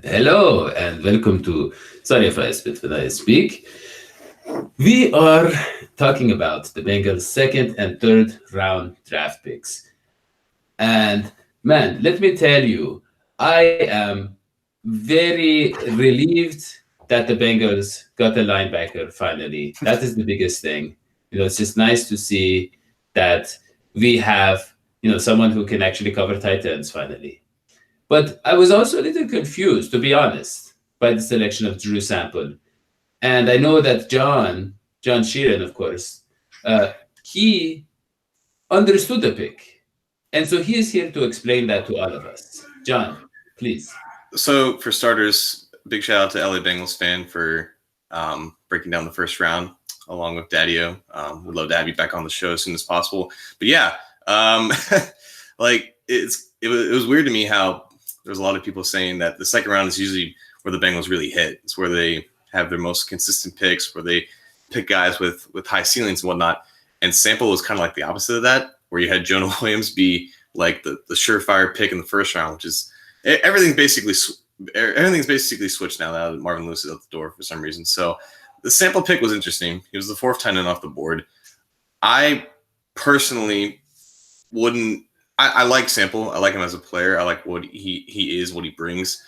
Hello and welcome to Sorry if I spit when I speak. We are talking about the Bengals' second and third round draft picks. And man, let me tell you, I am very relieved that the Bengals got a linebacker finally. That is the biggest thing. It's just nice to see that we have, someone who can actually cover tight ends finally. But I was also a little confused, to be honest, by the selection of Drew Sample. And I know that John Sheeran, of course, he understood the pick. And so he is here to explain that to all of us. John, please. So for starters, big shout out to LA Bengals fan for breaking down the first round along with Dadio. We'd love to have you back on the show as soon as possible. But yeah, like it was weird to me how there's a lot of people saying that the second round is usually where the Bengals really hit. It's where they have their most consistent picks, where they pick guys with high ceilings and whatnot. And Sample was kind of like the opposite of that, where you had Jonah Williams be like the surefire pick in the first round, which is everything's basically switched now that Marvin Lewis is out the door for some reason. So the Sample pick was interesting. He was the fourth tight end off the board. I personally wouldn't. I like Sample. I like him as a player. I like what he is, what he brings.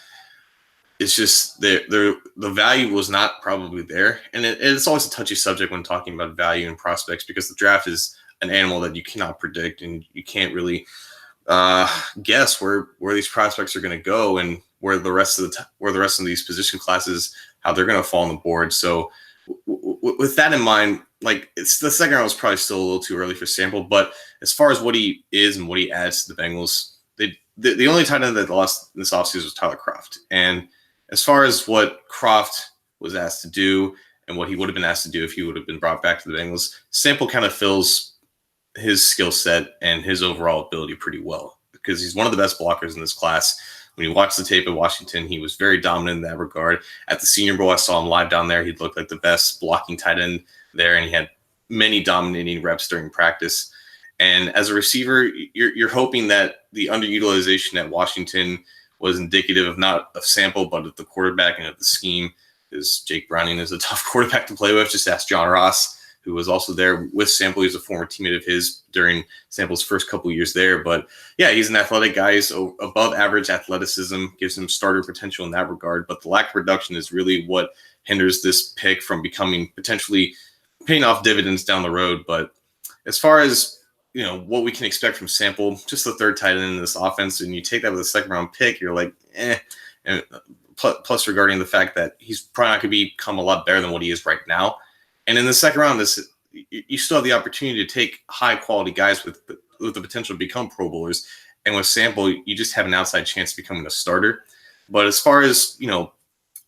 It's just the value was not probably there, and it's always a touchy subject when talking about value and prospects because the draft is an animal that you cannot predict and you can't really guess where these prospects are going to go and where the rest of these position classes, how they're going to fall on the board. So with that in mind, like it's the second round was probably still a little too early for Sample, but as far as what he is and what he adds to the Bengals, the only tight end that lost this offseason was Tyler Kroft. And as far as what Kroft was asked to do and what he would have been asked to do if he would have been brought back to the Bengals, Sample kind of fills his skill set and his overall ability pretty well because he's one of the best blockers in this class. When you watch the tape at Washington, he was very dominant in that regard. At the Senior Bowl, I saw him live down there. He looked like the best blocking tight end there, and he had many dominating reps during practice. And as a receiver, you're hoping that the underutilization at Washington was indicative of not of Sample, but of the quarterback and of the scheme. Because Jake Browning is a tough quarterback to play with. Just ask John Ross, who was also there with Sample. He was a former teammate of his during Sample's first couple of years there. But yeah, he's an athletic guy. He's above average athleticism, gives him starter potential in that regard. But the lack of production is really what hinders this pick from becoming potentially paying off dividends down the road. But as far as what we can expect from Sample, just the third tight end in this offense, and you take that with a second round pick, you're like, eh. And plus regarding the fact that he's probably not going to become a lot better than what he is right now. And in the second round, you still have the opportunity to take high quality guys with the potential to become Pro Bowlers. And with Sample, you just have an outside chance of becoming a starter. But as far as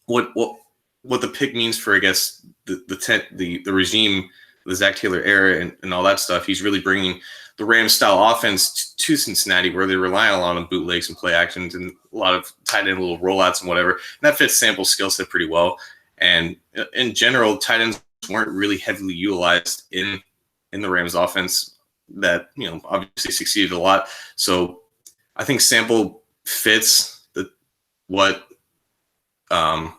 what the pick means for, I guess, the regime, the Zach Taylor era, and all that stuff, he's really bringing the Rams style offense to Cincinnati, where they rely a lot on bootlegs and play actions and a lot of tight end little rollouts and whatever. And that fits Sample's skill set pretty well. And in general, tight ends weren't really heavily utilized in the Rams offense that, obviously succeeded a lot. So I think Sample fits what the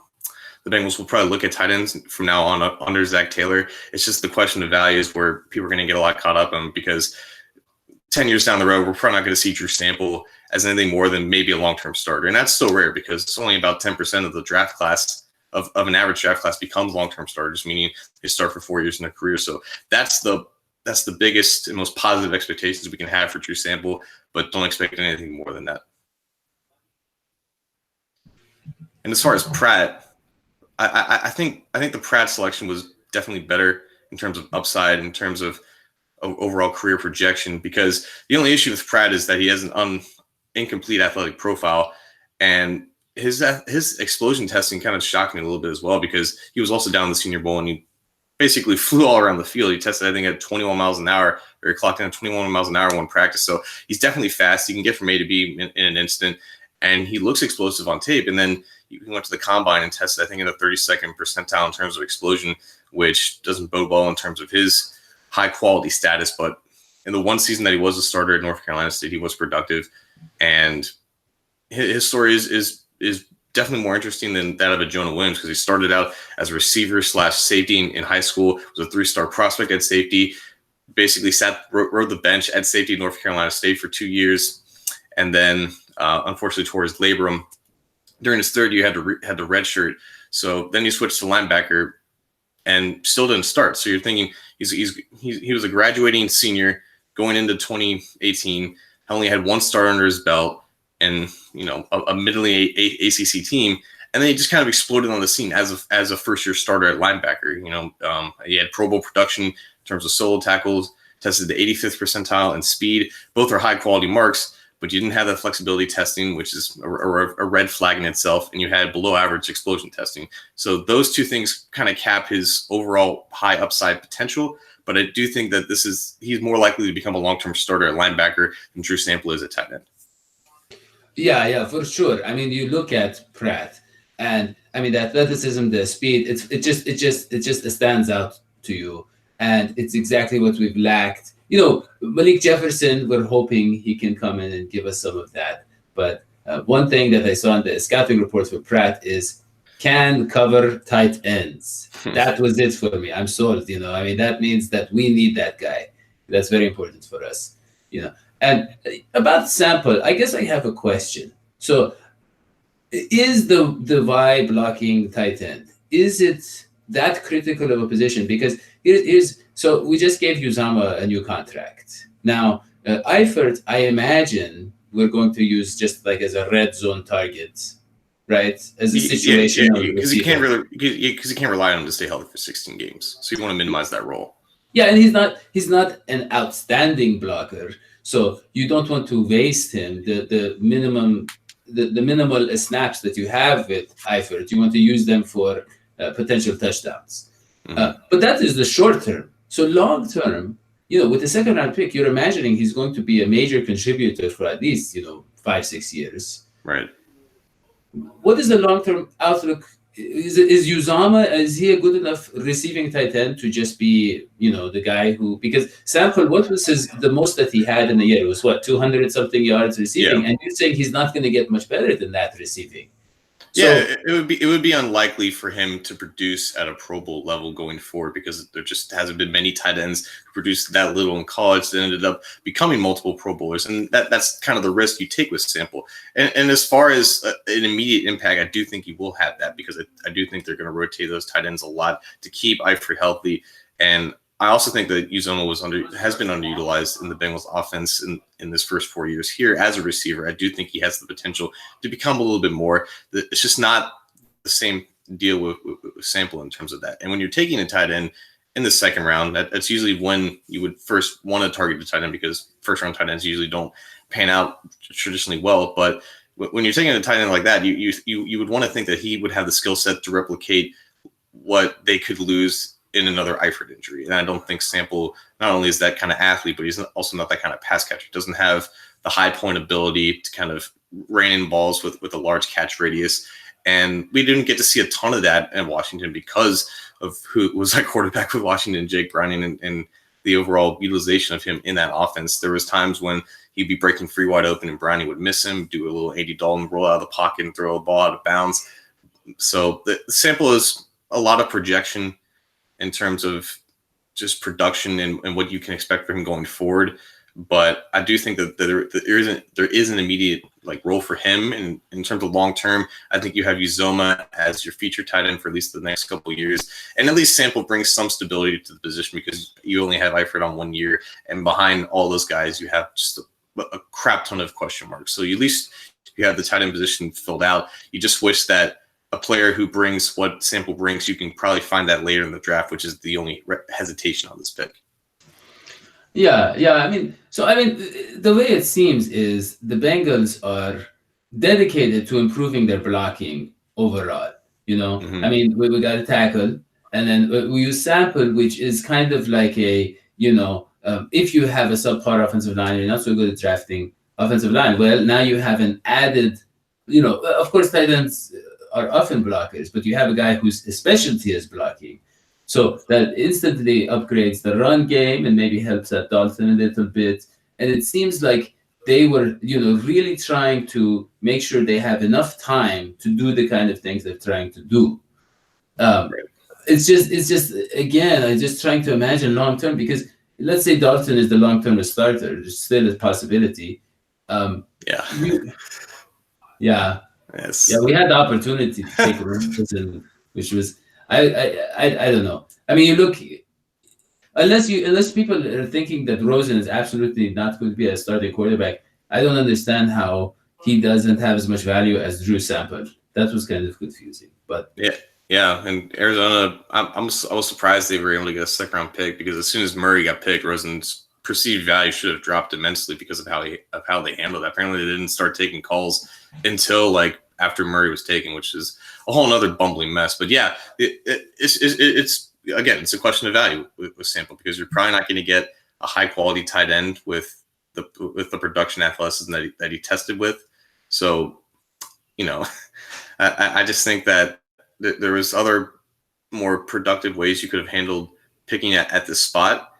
Bengals will probably look at tight ends from now on under Zach Taylor. It's just the question of values where people are going to get a lot caught up in because 10 years down the road, we're probably not going to see Drew Sample as anything more than maybe a long-term starter. And that's still rare because it's only about 10% of the draft class of an average draft class becomes long-term starters, meaning they start for 4 years in their career. So that's the biggest and most positive expectations we can have for Drew Sample, but don't expect anything more than that. And as far as Pratt, I think the Pratt selection was definitely better in terms of upside, in terms of overall career projection, because the only issue with Pratt is that he has an incomplete athletic profile, and his explosion testing kind of shocked me a little bit as well, because he was also down in the Senior Bowl and he basically flew all around the field. He tested, I think, at 21 miles an hour, or he clocked in at 21 miles an hour in one practice. So he's definitely fast. He can get from A to B in an instant, and he looks explosive on tape. And then he went to the combine and tested, I think, in the 32nd percentile in terms of explosion, which doesn't bode well in terms of his high quality status. But in the one season that he was a starter at North Carolina State, he was productive, and his story is definitely more interesting than that of a Jonah Williams, because he started out as a receiver / safety in high school, was a 3-star prospect at safety, basically rode the bench at safety at North Carolina State for 2 years, and then unfortunately tore his labrum. During his third year, had the redshirt. So then he switched to linebacker and still didn't start. So you're thinking he was a graduating senior going into 2018, only had 1 start under his belt, and a middling ACC team, and then he just kind of exploded on the scene as a first-year starter at linebacker. He had Pro Bowl production in terms of solo tackles, tested the 85th percentile in speed. Both are high-quality marks, but you didn't have that flexibility testing, which is a red flag in itself, and you had below-average explosion testing. So those 2 things kind of cap his overall high upside potential. But I do think that he's more likely to become a long-term starter at linebacker than Drew Sample is at tight end. Yeah, for sure. I mean, you look at Pratt, and I mean the athleticism, the speed. It just stands out to you, and it's exactly what we've lacked. Malik Jefferson, we're hoping he can come in and give us some of that. But one thing that I saw in the scouting reports for Pratt is can cover tight ends. That was it for me. I'm sold. I mean, that means that we need that guy. That's very important for us. And about Sample, I guess I have a question. So is the Y blocking tight end, is it that critical of a position? Because so we just gave Uzama a new contract. Now, Eifert, I imagine we're going to use just like as a red zone target, right? As a situation. Because you can't rely on him to stay healthy for 16 games. So you want to minimize that role. Yeah, and he's not an outstanding blocker. So you don't want to waste him. The minimal snaps that you have with Eifert, you want to use them for potential touchdowns. Mm-hmm. But that is the short term. So long term, with the 2nd round pick, you're imagining he's going to be a major contributor for at least 5-6 years. Right. What is the long term outlook? Is Uzama, is he a good enough receiving tight end to just be, the guy who, because Sample, what was the most that he had in a year? It was 200 something yards receiving, and you're saying he's not going to get much better than that receiving. It would be unlikely for him to produce at a Pro Bowl level going forward, because there just hasn't been many tight ends who produced that little in college that ended up becoming multiple Pro Bowlers, and that's kind of the risk you take with Sample. And as far as an immediate impact, I do think he will have that, because I do think they're going to rotate those tight ends a lot to keep Eifert healthy. And I also think that Uzoma has been underutilized in the Bengals offense in this first 4 years here as a receiver. I do think he has the potential to become a little bit more. It's just not the same deal with Sample in terms of that. And when you're taking a tight end in the 2nd round, that's usually when you would first want to target the tight end, because 1st-round tight ends usually don't pan out traditionally well. But when you're taking a tight end like that, you would want to think that he would have the skill set to replicate what they could lose in another Eifert injury. And I don't think Sample not only is that kind of athlete, but he's also not that kind of pass catcher. Doesn't have the high point ability to kind of rein in balls with a large catch radius. And we didn't get to see a ton of that in Washington because of who was our quarterback with Washington, Jake Browning, and the overall utilization of him in that offense. There was times when he'd be breaking free wide open and Browning would miss him, do a little Andy Dalton roll out of the pocket and throw a ball out of bounds. So the Sample is a lot of projection in terms of just production and what you can expect from him going forward. But I do think that there is an immediate role for him. And in terms of long term, I think you have Uzoma as your feature tight end for at least the next couple of years. And at least Sample brings some stability to the position, because you only have Eifert on 1 year. And behind all those guys, you have just a crap ton of question marks. So at least you have the tight end position filled out. You just wish that a player who brings what Sample brings, you can probably find that later in the draft, which is the only hesitation on this pick. Yeah. I mean, the way it seems is the Bengals are dedicated to improving their blocking overall. Mm-hmm. I mean, we got a tackle, and then we use Sample, which is kind of like a, if you have a subpar offensive line, you're not so good at drafting offensive line. Well, now you have an added, of course, tight ends are often blockers, but you have a guy whose specialty is blocking. So that instantly upgrades the run game and maybe helps out Dalton a little bit. And it seems like they were, really trying to make sure they have enough time to do the kind of things they're trying to do. It's just again, I'm just trying to imagine long term, because let's say Dalton is the long term starter, there's still a possibility. Yeah, Yes. we had the opportunity to take Rosen, which was I don't know. I mean, you look, unless people are thinking that Rosen is absolutely not going to be a starting quarterback, I don't understand how he doesn't have as much value as Drew Sample. That was kind of confusing, but yeah. And Arizona, I was surprised they were able to get a second round pick, because as soon as Murray got picked, Rosen's perceived value should have dropped immensely because of how they handled that. Apparently, they didn't start taking calls until like after Murray was taken, which is a whole other bumbling mess. But yeah, it's again, it's a question of value with Sample, because you're probably not going to get a high quality tight end with the production athleticism that he tested with. So, I just think that there was other more productive ways you could have handled picking at this spot.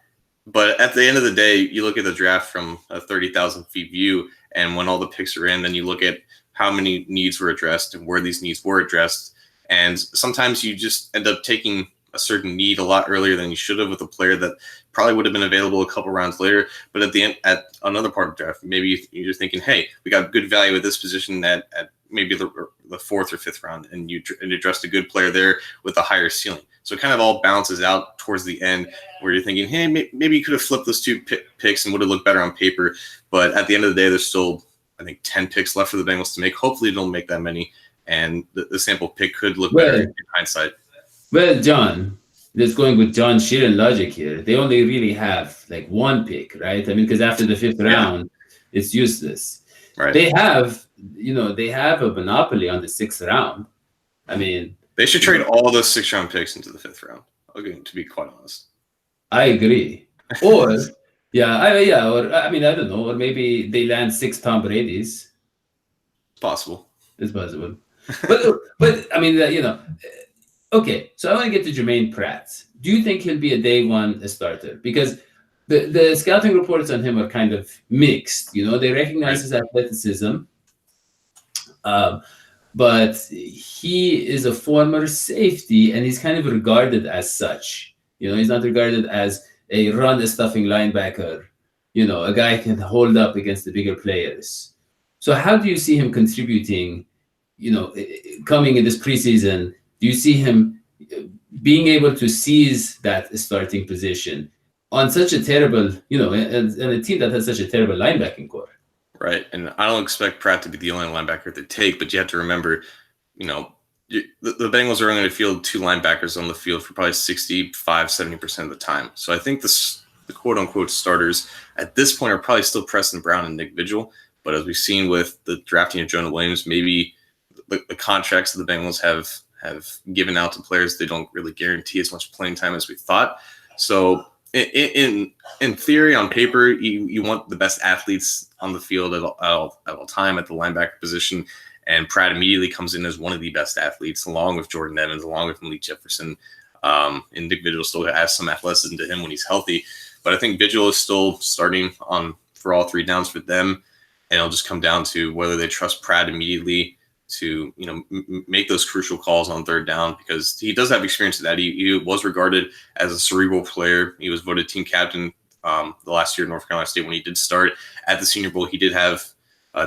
But at the end of the day, you look at the draft from a 30,000 feet view, and when all the picks are in, then you look at how many needs were addressed and where these needs were addressed. And sometimes you just end up taking a certain need a lot earlier than you should have with a player that probably would have been available a couple rounds later. But at the end, at another part of the draft, maybe you're thinking, hey, we got good value at this position at maybe the fourth or fifth round, and you addressed a good player there with a higher ceiling. So it kind of all balances out towards the end, where you're thinking, hey, maybe you could have flipped those two picks and would have looked better on paper. But at the end of the day, there's still, I think, 10 picks left for the Bengals to make. Hopefully, they don't make that many, and the Sample pick could look better in hindsight. Well, John, let's going with John Sheeran logic here. They only really have like one pick, right? I mean, because after the fifth round, it's useless. Right. They have a monopoly on the sixth round. I mean, they should trade all those 6th round picks into the 5th round. Okay, to be quite honest. I agree. Or or I mean, I don't know, or maybe they land 6 Tom Brady's. Possible. It's possible. But I mean, okay. So I want to get to Germaine Pratt. Do you think he'll be a day one starter? Because the scouting reports on him are kind of mixed. They recognize his athleticism, but he is a former safety, and he's kind of regarded as such. He's not regarded as a run-stuffing linebacker, a guy can hold up against the bigger players. So how do you see him contributing, coming in this preseason? Do you see him being able to seize that starting position on such a terrible, and a team that has such a terrible linebacking core? Right. And I don't expect Pratt to be the only linebacker they take, but you have to remember, the Bengals are only going to field 2 linebackers on the field for probably 65-70% of the time. So I think the quote-unquote starters at this point are probably still Preston Brown and Nick Vigil. But as we've seen with the drafting of Jonah Williams, maybe the contracts that the Bengals have given out to players, they don't really guarantee as much playing time as we thought. So in theory, on paper, you want the best athletes on the field at all time at the linebacker position, and Pratt immediately comes in as one of the best athletes, along with Jordan Evans, along with Malik Jefferson. And Nick Vigil still has some athleticism to him when he's healthy, but I think Vigil is still starting on for all 3 downs for them, and it'll just come down to whether they trust Pratt immediately to make those crucial calls on 3rd down, because he does have experience in that. He was regarded as a cerebral player. He was voted team captain the last year at North Carolina State when he did start at the Senior Bowl. He did have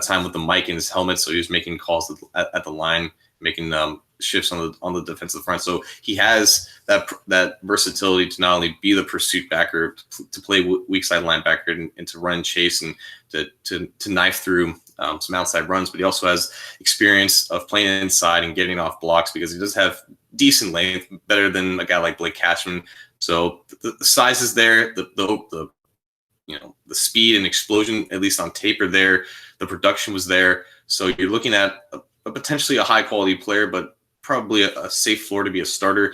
time with the mic in his helmet, so he was making calls at the line, making shifts on the defensive front. So he has that versatility to not only be the pursuit backer, to play weak side linebacker, and to run and chase, and to knife through some outside runs, but he also has experience of playing inside and getting off blocks, because he does have decent length, better than a guy like Blake Cashman. So the size is there, the speed and explosion, at least on tape, are there. The production was there. So you're looking at a potentially a high quality player, but probably a safe floor to be a starter.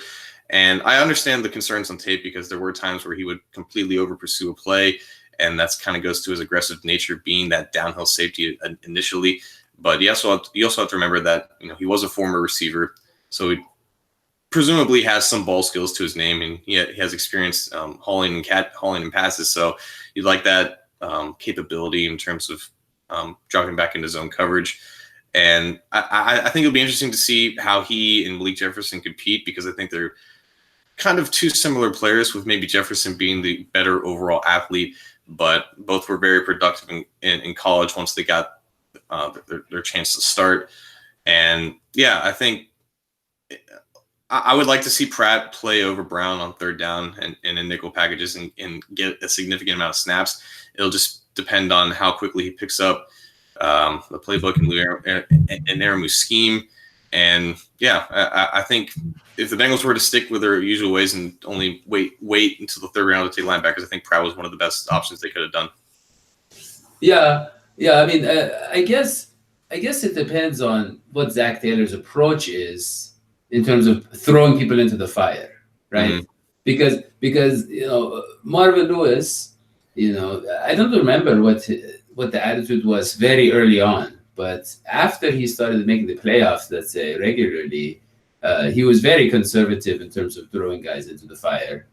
And I understand the concerns on tape, because there were times where he would completely over pursue a play, and that's kind of goes to his aggressive nature, being that downhill safety initially. But you also have to remember that he was a former receiver, so he presumably has some ball skills to his name, and he has experience hauling and passes. So you'd like that capability in terms of dropping back into zone coverage. And I think it'll be interesting to see how he and Malik Jefferson compete, because I think they're kind of two similar players, with maybe Jefferson being the better overall athlete, but both were very productive in college once they got their chance to start. And yeah, I think I would like to see Pratt play over Brown on third down and in nickel packages and get a significant amount of snaps. It'll just depend on how quickly he picks up the playbook and Naramu's scheme. And yeah, I think if the Bengals were to stick with their usual ways and only wait until the third round to take linebackers, I think Pratt was one of the best options they could have done. Yeah. I mean, I guess it depends on what Zach Taylor's approach is in terms of throwing people into the fire, right? Mm-hmm. Because Marvin Lewis, I don't remember what the attitude was very early on, but after he started making the playoffs, let's say regularly, he was very conservative in terms of throwing guys into the fire.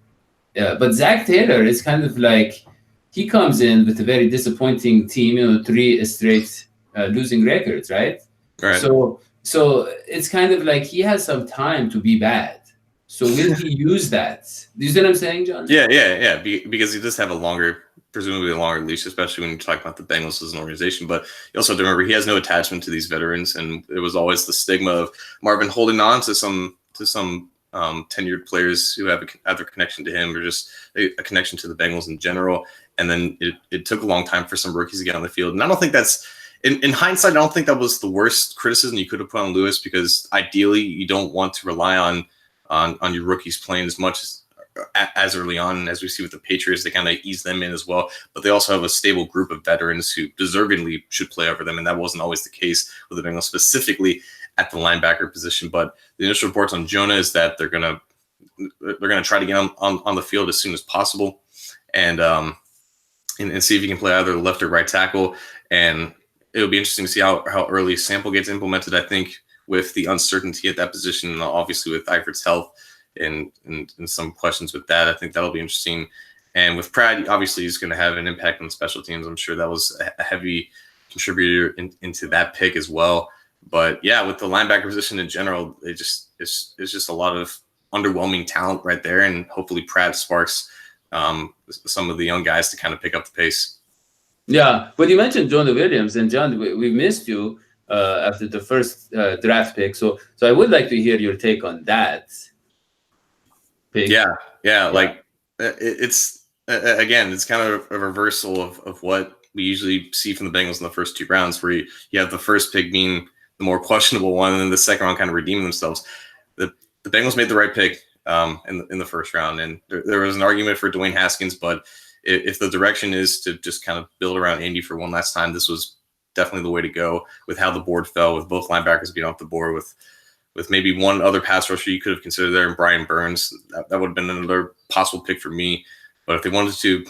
But Zach Taylor is kind of like, he comes in with a very disappointing team, 3 straight losing records, right? Right. So it's kind of like he has some time to be bad. So will he use that? Do you see what I'm saying, John? Yeah. Because he does have presumably a longer leash, especially when you talk about the Bengals as an organization. But you also have to remember he has no attachment to these veterans, and it was always the stigma of Marvin holding on to some tenured players who have either connection to him or just a connection to the Bengals in general. And then it took a long time for some rookies to get on the field. And I don't think that's, in hindsight, I don't think that was the worst criticism you could have put on Lewis, because ideally you don't want to rely on your rookies playing as much as early on. As we see with the Patriots, they kind of ease them in as well. But they also have a stable group of veterans who deservedly should play over them. And that wasn't always the case with the Bengals, specifically at the linebacker position. But the initial reports on Jonah is that they're gonna try to get him on the field as soon as possible, and see if he can play either left or right tackle. And it'll be interesting to see how early Sample gets implemented. I think with the uncertainty at that position, and obviously with Eifert's health and some questions with that, I think that'll be interesting. And with Pratt, obviously he's going to have an impact on special teams. I'm sure that was a heavy contributor into that pick as well. But yeah, with the linebacker position in general, it's just a lot of underwhelming talent right there. And hopefully Pratt sparks some of the young guys to kind of pick up the pace. Yeah, but you mentioned Jonah Williams, and John, we missed you after the first draft pick. So I would like to hear your take on that pick. Yeah. Like it's again, it's kind of a reversal of what we usually see from the Bengals in the first 2 rounds, where you have the first pick being the more questionable one, and then the second round kind of redeeming themselves. The Bengals made the right pick in the first round, and there was an argument for Dwayne Haskins, but if the direction is to just kind of build around Andy for one last time, this was definitely the way to go, with how the board fell, with both linebackers being off the board, with maybe one other pass rusher you could have considered there, and Brian Burns. That would have been another possible pick for me. But if they wanted to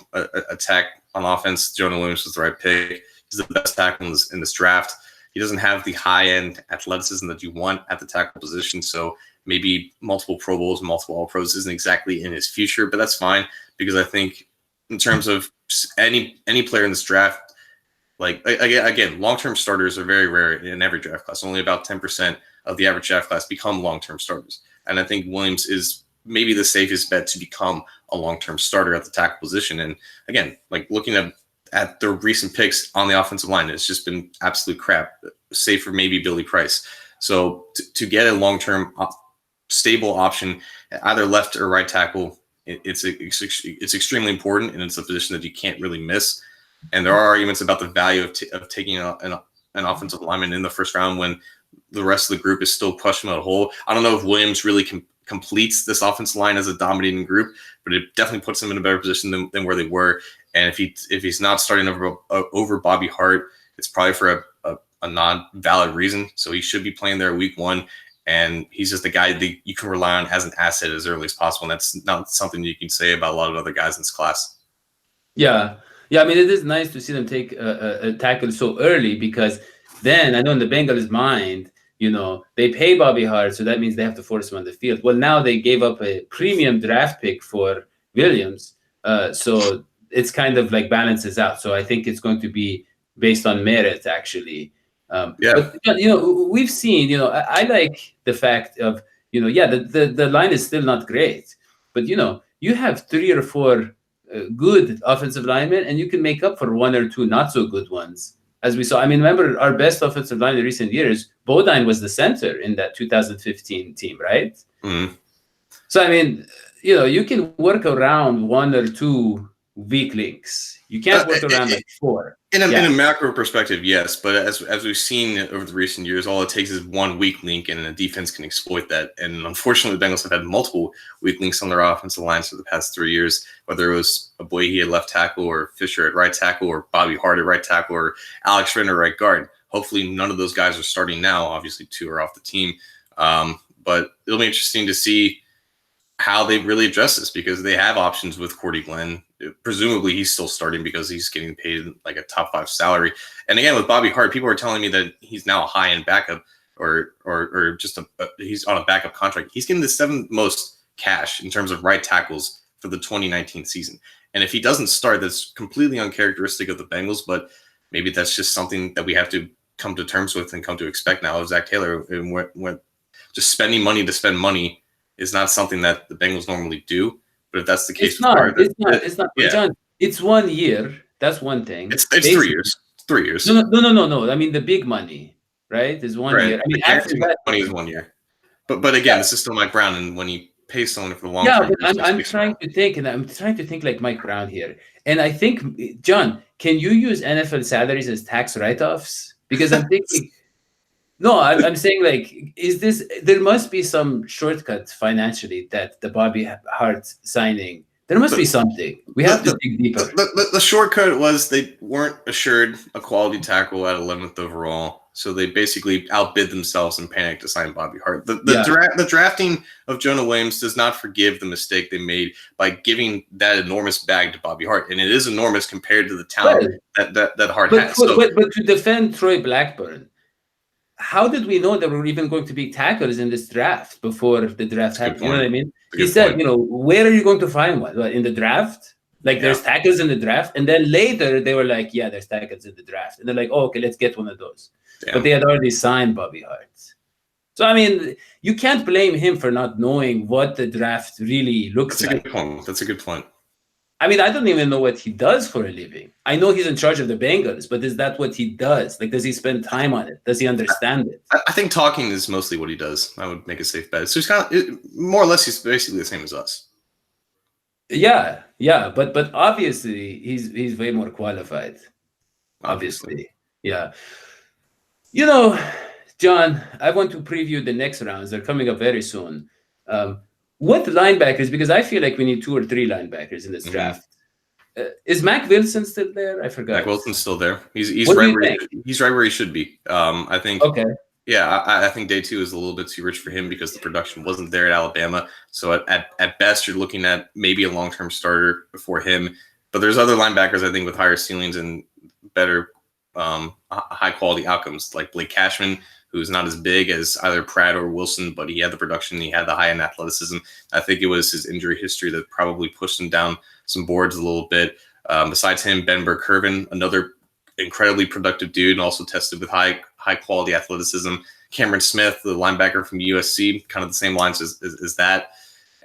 attack on offense, Jonah Williams was the right pick. He's the best tackle in this draft. He doesn't have the high-end athleticism that you want at the tackle position, so maybe multiple Pro Bowls, multiple All-Pros isn't exactly in his future, but that's fine, because I think in terms of any player in this draft, like again, long-term starters are very rare in every draft class. Only about 10% of the average draft class become long-term starters, and I think Williams is maybe the safest bet to become a long-term starter at the tackle position. And again, like looking at the recent picks on the offensive line, it's just been absolute crap, save for maybe Billy Price. So to get a long-term stable option, either left or right tackle, it's extremely important, and it's a position that you can't really miss. And there are arguments about the value of taking an offensive lineman in the first round when the rest of the group is still questionable at whole. I don't know if Williams really completes this offensive line as a dominating group, but it definitely puts them in a better position than where they were. And if he's not starting over Bobby Hart, it's probably for a non-valid reason. So he should be playing there week 1. And he's just a guy that you can rely on as an asset as early as possible. And that's not something you can say about a lot of other guys in this class. Yeah. I mean, it is nice to see them take a tackle so early, because then I know in the Bengals' mind, they pay Bobby Hart, so that means they have to force him on the field. Well, now they gave up a premium draft pick for Williams, so it's kind of like balances out. So I think it's going to be based on merit, actually. Yeah. But we've seen. I like the fact of the line is still not great, but you have 3 or 4 good offensive linemen, and you can make up for 1 or 2 not so good ones, as we saw. I mean, remember our best offensive line in recent years, Bodine was the center in that 2015 team, right? Mm-hmm. So I mean, you can work around 1 or 2 weak links. You can't work around like 4. In a macro perspective, yes, but as we've seen over the recent years, all it takes is one weak link, and a defense can exploit that. And unfortunately, the Bengals have had multiple weak links on their offensive lines for the past 3 years, whether it was Aboye at left tackle, or Fisher at right tackle, or Bobby Hart at right tackle, or Alex Renner right guard. Hopefully, none of those guys are starting now. Obviously, 2 are off the team, but it'll be interesting to see how they really address this, because they have options with Cordy Glenn. Presumably he's still starting because he's getting paid like a top 5 salary. And again, with Bobby Hart, people are telling me that he's now a high-end backup, or just he's on a backup contract. He's getting the 7th most cash in terms of right tackles for the 2019 season. And if he doesn't start, that's completely uncharacteristic of the Bengals, but maybe that's just something that we have to come to terms with and come to expect now of Zach Taylor. And when just spending money to spend money is not something that the Bengals normally do. But if that's the case, it's not. Yeah. John, it's 1 year. That's one thing. It's 3 years. 3 years. No. I mean, the big money, right, is 1 year. I mean, after that, money is 1 year. But again, this is still Mike Brown, and when you pay someone for the long term, but I'm trying to think like Mike Brown here. And I think, John, can you use NFL salaries as tax write-offs? Because I'm thinking. No, I'm saying, like, there must be some shortcut financially that the Bobby Hart signing, there must be something. We have to dig deeper. The shortcut was they weren't assured a quality tackle at 11th overall, so they basically outbid themselves and panicked to sign Bobby Hart. The drafting of Jonah Williams does not forgive the mistake they made by giving that enormous bag to Bobby Hart, and it is enormous compared to the talent that Hart has. But to defend Troy Blackburn, how did we know there were even going to be tackles in this draft before the draft happened? You know what I mean? He said, where are you going to find one? In the draft? Like, there's tackles in the draft. And then later they were like, yeah, there's tackles in the draft. And they're like, oh, okay, let's get one of those. Yeah. But they had already signed Bobby Hart. So, I mean, you can't blame him for not knowing what the draft really looks like. That's a good point. I mean, I don't even know what he does for a living. I know he's in charge of the Bengals, but is that what he does? Like, does he spend time on it? Does he understand it? I think talking is mostly what he does. I would make a safe bet. So he's kind of, more or less, he's basically the same as us. Yeah, but obviously he's way more qualified. Obviously. Yeah. John, I want to preview the next rounds. They're coming up very soon. What linebackers? Because I feel like we need 2 or 3 linebackers in this draft. Is Mac Wilson still there? I forgot. Mac Wilson's still there. He's right where he should be. I think. Okay. Yeah, I think day 2 is a little bit too rich for him because the production wasn't there at Alabama. So at best, you're looking at maybe a long-term starter before him. But there's other linebackers I think with higher ceilings and better high-quality outcomes, like Blake Cashman, who's not as big as either Pratt or Wilson, but he had the production, he had the high-end athleticism. I think it was his injury history that probably pushed him down some boards a little bit. Besides him, Ben Burke-Kirven, another incredibly productive dude, and also tested with high-quality athleticism. Cameron Smith, the linebacker from USC, kind of the same lines as that.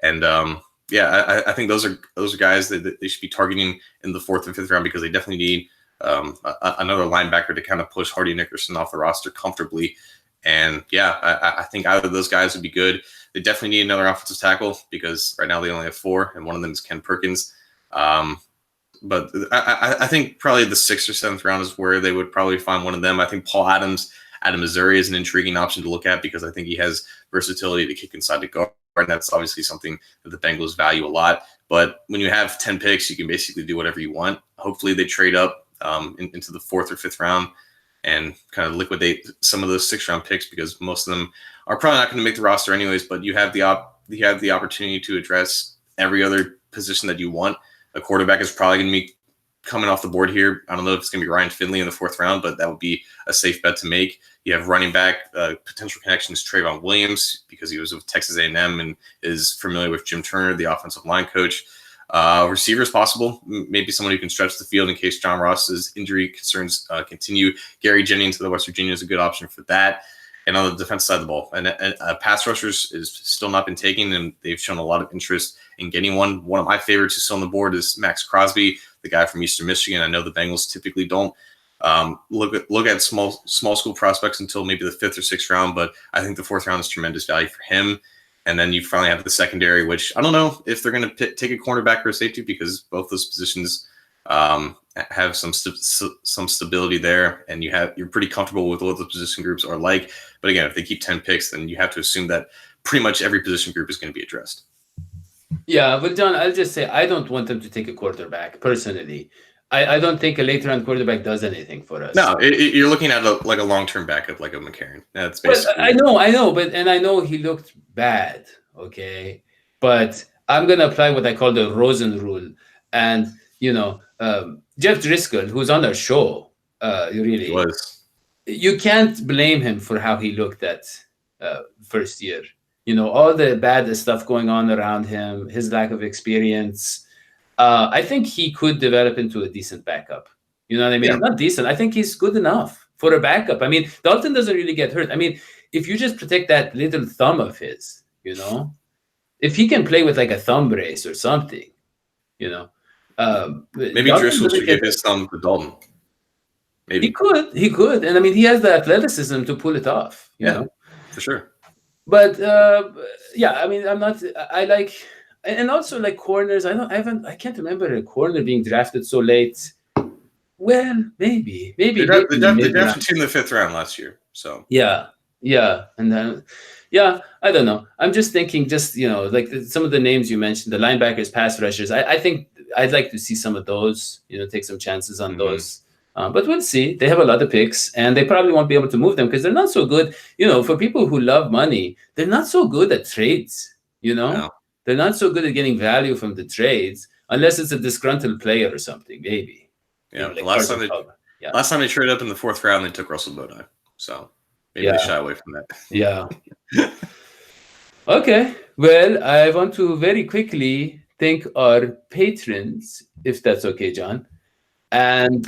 And I think those are guys that they should be targeting in the 4th and 5th round, because they definitely need another linebacker to kind of push Hardy Nickerson off the roster comfortably. And I think either of those guys would be good. They definitely need another offensive tackle, because right now they only have 4, and one of them is Ken Perkins. But I think probably the 6th or 7th round is where they would probably find one of them. I think Paul Adams out of Missouri is an intriguing option to look at, because I think he has versatility to kick inside the guard. And that's obviously something that the Bengals value a lot. But when you have 10 picks, you can basically do whatever you want. Hopefully they trade up into the 4th or 5th round and kind of liquidate some of those 6th round picks, because most of them are probably not going to make the roster anyways. But you have the opportunity to address every other position that you want. A quarterback is probably going to be coming off the board here. I don't know if it's going to be Ryan Finley in the 4th round, but that would be a safe bet to make. You have running back potential connections, Trayvon Williams, because he was with Texas A&M and is familiar with Jim Turner, the offensive line coach. Receivers possible, maybe someone who can stretch the field in case John Ross's injury concerns continue. Gary Jennings of the West Virginia is a good option for that. And on the defense side of the ball, and pass rushers is still not been taken, and they've shown a lot of interest in getting one. One of my favorites who's still on the board is Max Crosby, the guy from Eastern Michigan. I know the Bengals typically don't look at small school prospects until maybe the 5th or 6th round, but I think the 4th round is tremendous value for him. And then you finally have the secondary, which I don't know if they're going to take a cornerback or a safety, because both those positions have some stability there, and you're pretty comfortable with what the position groups are like. But again, if they keep 10 picks, then you have to assume that pretty much every position group is going to be addressed. Yeah, but John, I'll just say I don't want them to take a quarterback personally. I don't think a later round quarterback does anything for us. No, you're looking at a long-term backup like a McCarron. That's basically. I know, but I know he looked bad. Okay, but I'm gonna apply what I call the Rosen rule, and Jeff Driscoll, who's on our show, really was. You can't blame him for how he looked at first year. All the bad stuff going on around him, his lack of experience. I think he could develop into a decent backup. You know what I mean? Yeah. Not decent. I think he's good enough for a backup. I mean, Dalton doesn't really get hurt. I mean, if you just protect that little thumb of his, if he can play with like a thumb brace or something, maybe Dalton Driscoll should give his thumb to Dalton. Maybe he could, and I mean, he has the athleticism to pull it off. You know, for sure. But I mean, I like. And also, like corners, I can't remember a corner being drafted so late. Well, maybe. They drafted two in the 5th round last year. So yeah, and then I don't know. I'm just thinking, like some of the names you mentioned, the linebackers, pass rushers. I think I'd like to see some of those. Take some chances on those. But we'll see. They have a lot of picks, and they probably won't be able to move them because they're not so good. For people who love money, they're not so good at trades. No. They're not so good at getting value from the trades unless it's a disgruntled player or something, maybe. Yeah. Last time they traded up in the 4th round, they took Russell Bodine. So maybe they shy away from that. Yeah. Okay. Well, I want to very quickly thank our patrons, if that's okay, John. And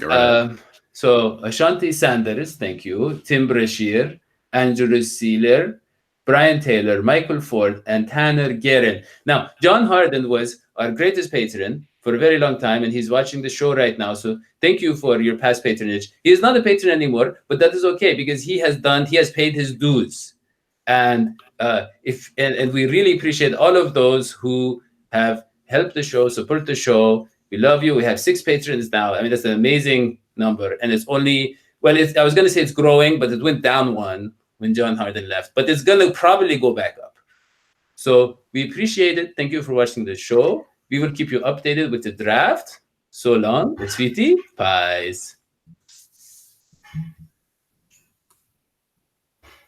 so Ashanti Sanders, thank you. Tim Brashear, Andrew Sealer, Brian Taylor, Michael Ford, and Tanner Guerin. Now, John Harden was our greatest patron for a very long time, and he's watching the show right now. So thank you for your past patronage. He is not a patron anymore, but that is okay because he has paid his dues. And we really appreciate all of those who have helped the show, support the show. We love you. We have 6 patrons now. I mean, that's an amazing number. And it's only, I was going to say it's growing, but it went down 1 when John Harden left. But it's going to probably go back up. So we appreciate it. Thank you for watching the show. We will keep you updated with the draft. So long, sweetie. Pies.